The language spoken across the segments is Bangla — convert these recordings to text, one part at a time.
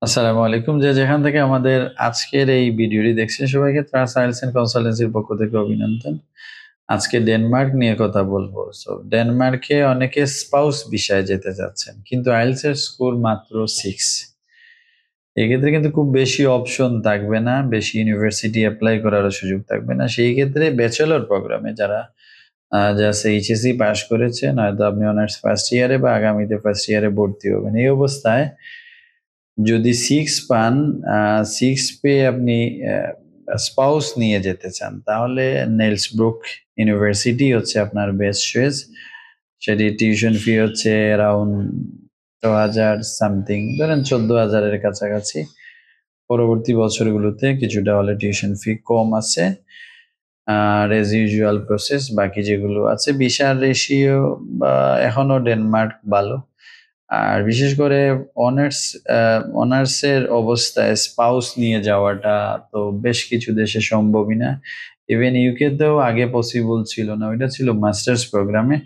আসসালামু আলাইকুম। যে যেখান থেকে আমাদের আজকের এই ভিডিওটি দেখছেন সবাইকে ট্রাস্ট আইএলটিএস এন্ড কনসালটেন্সির পক্ষ থেকে অভিনন্দন। আজকে ডেনমার্ক নিয়ে কথা বলবো। ডেনমার্কে অনেকে স্পাউস ভিসায় যেতে চাচ্ছেন। কিন্তু আইএলটিএস এর স্কোর মাত্র 6। এক্ষেত্রে কিন্তু খুব বেশি অপশন থাকবে না, বেশি ইউনিভার্সিটি এপ্লাই করারও সুযোগ থাকবে না। সেই ক্ষেত্রে ব্যাচেলর প্রোগ্রামে যারা জাস্ট এইচএসসি পাস করেছেন, হয়তো আপনি অনার্স ফার্স্ট ইয়ারে বা আগামীতে ফার্স্ট ইয়ারে ভর্তি হবেন। এই অবস্থায় যদি 6 পান, 6 পেয়ে আপনি স্পাউস নিয়ে যেতে চান, তাহলে নেলসব্রুক ইউনিভার্সিটি হচ্ছে আপনার বেস্ট চয়েস। সেটি টিউশন ফি হচ্ছে অ্যারাউন্ড ১০,০০০ সামথিং, ধরেন ১৪,০০০ এর কাছাকাছি। পরবর্তী বছরগুলোতে কিছুটা হলে টিউশন ফি কম আছে। আর এজ ইউজুয়াল প্রসেস বাকি যেগুলো আছে, ভিসার রেশিও বা এখনো ডেনমার্ক ভালো। আর বিশেষ করে অনার্স অনার্সের অবস্থায় স্পাউস নিয়ে যাওয়াটা তো বেশ কিছু দেশে সম্ভবই না। ইভেন ইউকেতেও আগে পসিবল ছিল না, ওইটা ছিল মাস্টার্স প্রোগ্রামে।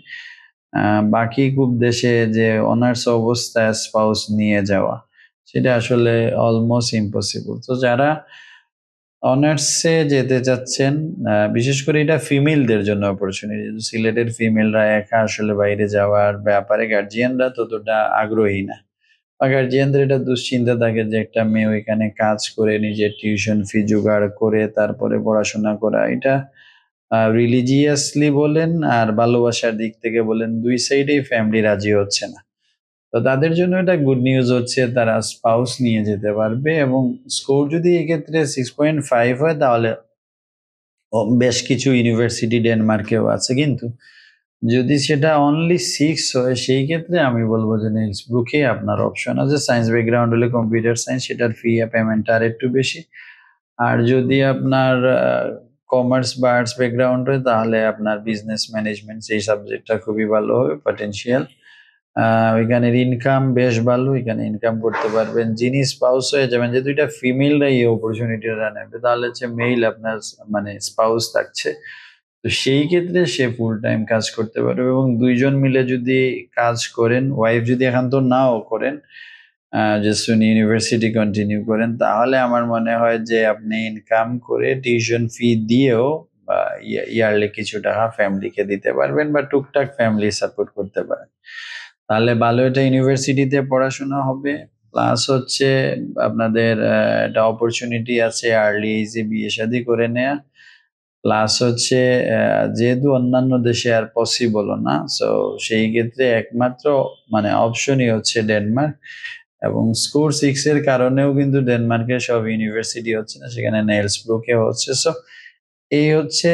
বাকি খুব দেশে যে অনার্স অবস্থায় স্পাউস নিয়ে যাওয়া, সেটা আসলে অলমোস্ট ইম্পসিবল। তো যারা অনার্সে যেতে চাচ্ছেন, বিশেষ করে এটা ফিমেলদের জন্য অপরচুনিটি। সিলেটের ফিমেলরা একা আসলে বাইরে যাওয়ার ব্যাপারে গার্জিয়ানরা ততটা আগ্রহী না, বা গার্জিয়ানদের এটা দুশ্চিন্তা থাকে যে একটা মেয়ে ওইখানে কাজ করে নিজের টিউশন ফি জোগাড় করে তারপরে পড়াশোনা করা, এটা রিলিজিয়াসলি বলেন আর ভালোবাসার দিক থেকে বলেন, দুই সাইডেই ফ্যামিলি রাজি হচ্ছে না। তো তাদের জন্য এটা গুড নিউজ হচ্ছে তারা স্পাউস নিয়ে যেতে পারবে, এবং স্কোর যদি এক্ষেত্রে 6.5 হয় তাহলে বেশ কিছু ইউনিভার্সিটি ডেনমার্কেও আছে। কিন্তু যদি সেটা অনলি 6 হয়, সেই ক্ষেত্রে আমি বলবো যে নেলসব্রুকে আপনার অপশন আছে। সায়েন্স ব্যাকগ্রাউন্ড হলে কম্পিউটার সায়েন্স, সেটার ফি পেমেন্টটা আর একটু বেশি। আর যদি আপনার কমার্স বা আর্টস ব্যাকগ্রাউন্ড হয়, তাহলে আপনার বিজনেস ম্যানেজমেন্ট সেই সাবজেক্টটা খুবই ভালো হবে, পটেনশিয়াল। ওইখানের ইনকাম বেশ ভালো, এখানে ইনকাম করতে পারবেন। যিনি স্পাউস হয়ে যাবেন, যেহেতু এটা ফিমেলরা এই অপরচুনিটিটা নেবে, তাহলে হচ্ছে মেইল আপনার মানে স্পাউস থাকছে। তো সেই ক্ষেত্রে সে ফুল টাইম কাজ করতে পারবে, এবং দুইজন মিলে যদি কাজ করেন, ওয়াইফ যদি একান্ত নাও করেন, জাস্ট উনি ইউনিভার্সিটি কন্টিনিউ করেন, তাহলে আমার মনে হয় যে আপনি ইনকাম করে টিউশন ফি দিয়েও বা ইয়ারলি কিছু টাকা ফ্যামিলিকে দিতে পারবেন, বা টুকটাক ফ্যামিলি সাপোর্ট করতে পারেন। তাহলে ভালো একটা ইউনিভার্সিটিতে পড়াশোনা হবে, প্লাস হচ্ছে আপনাদের একটা অপরচুনিটি আছে আর্লি এজে বিয়ে শাদী করে নেয়া। প্লাস হচ্ছে যেহেতু অন্যান্য দেশে আর পসিবল না, সো সেই ক্ষেত্রে একমাত্র মানে অপশনই হচ্ছে ডেনমার্ক। এবং স্কোর 6 এর কারণেও কিন্তু ডেনমার্কের সব ইউনিভার্সিটি হচ্ছে না, সেখানে নেলসব্রুকে হচ্ছে। সো এই হচ্ছে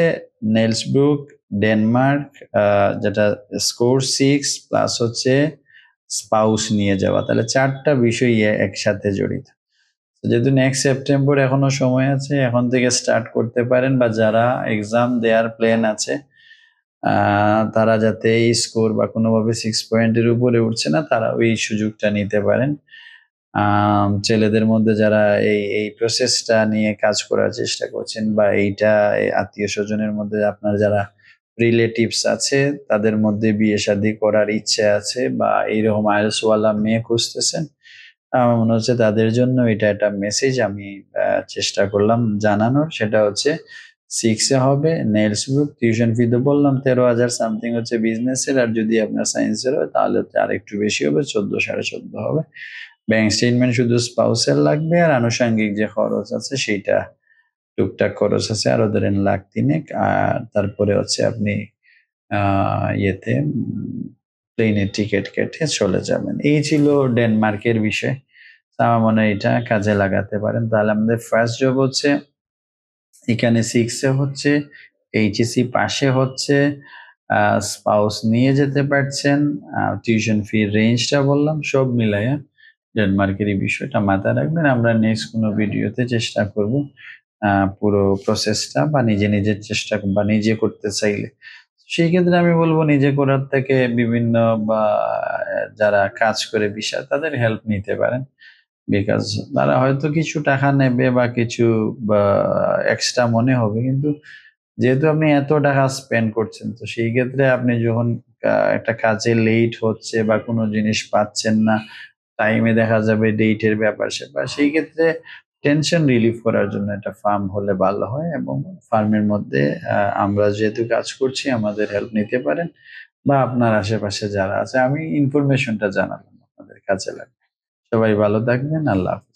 নেলসব্রুক, ডেনমার্ক, যেটা স্কোর 6 প্লাস হচ্ছে স্পাউস নিয়ে যাওয়া, তাহলে 4টা বিষয় একসাথে জড়িত। যেহেতু নেক্সট সেপ্টেম্বর এখনো সময় আছে, এখন থেকে স্টার্ট করতে পারেন, বা যারা এক্সাম দেওয়ার প্ল্যান আছে তারা যাতে এই স্কোর বা কোনোভাবে 6 পয়েন্টের উপরে উঠছে না, তারা ওই সুযোগটা নিতে পারেন। ছেলেদের মধ্যে যারা এই প্রসেসটা নিয়ে কাজ করার চেষ্টা করছেন, বা এইটা আত্মীয় স্বজনের মধ্যে আপনার যারা রিলেটিভস আছে তাদের মধ্যে বিয়ে শাদী করার ইচ্ছে আছে, বা এইরকম আইএলটিএস মেয়ে খুঁজতেছেন, আমার মনে হচ্ছে তাদের জন্য এটা একটা মেসেজ আমি চেষ্টা করলাম জানানোর। সেটা হচ্ছে 6 এ হবে নেলসব্রুক, টিউশন ফি তো বললাম 13,০০০ সামথিং হচ্ছে বিজনেসের, আর যদি আপনার সায়েন্সের হয় তাহলে আর একটু বেশি হবে, 14, 14.5 হবে। ব্যাংক স্টেটমেন্ট শুধু স্পাউসের লাগবে, আর আনুষঙ্গিক যে খরচ আছে সেইটা টুকটাক খরচ আছে আরো ধরেন 1,3,000। আর তারপরে হচ্ছে আপনি ইয়েতে প্লেনের টিকিট কেটে চলে যাবেন। এই ছিল ডেনমার্কের বিষয়। তো আমার মনে হয় এটা কাজে লাগাতে পারেন। তাহলে আমাদের ফার্স্ট জব হচ্ছে এখানে 6 এ হচ্ছে, এইচএসসি পাশে হচ্ছে, স্পাউস নিয়ে যেতে পারছেন, টিউশন ফি রেঞ্জটা বললাম, সব মিলাইয়া ডেনমার্কের এই বিষয়টা মাথায় রাখবেন। আমরা নেক্সট কোনো ভিডিওতে চেষ্টা করব পুরো প্রসেসটা, বা নিজে নিজের চেষ্টা বা নিজে করতে চাইলে সেই ক্ষেত্রে আমি বলবো নিজে করার থেকে বিভিন্ন বা যারা কাজ করে ভিসা তাদের হেল্প নিতে পারেন। বিকজ তারা হয়তো কিছু টাকা নেবে বা কিছু বা এক্সট্রা মনে হবে, কিন্তু যেহেতু আপনি এত টাকা স্পেন্ড করছেন, তো সেই ক্ষেত্রে আপনি যখন একটা কাজে লেট হচ্ছে বা কোনো জিনিস পাচ্ছেন না, টাইমে দেখা যাবে ডেটের ব্যাপার-স্যাপার। সেই ক্ষেত্রে টেনশন রিলিফ করার জন্য একটা ফার্ম হলে ভালো হয় এবং ফার্মের মধ্যে আমরা যেহেতু কাজ করছি আমাদের হেল্প নিতে পারেন বা আপনার আশেপাশে যারা আছে আমি ইনফরমেশনটা জানালাম আপনাদের কাজে লাগবে। সবাই ভালো থাকবেন। আল্লাহ হাফেজ।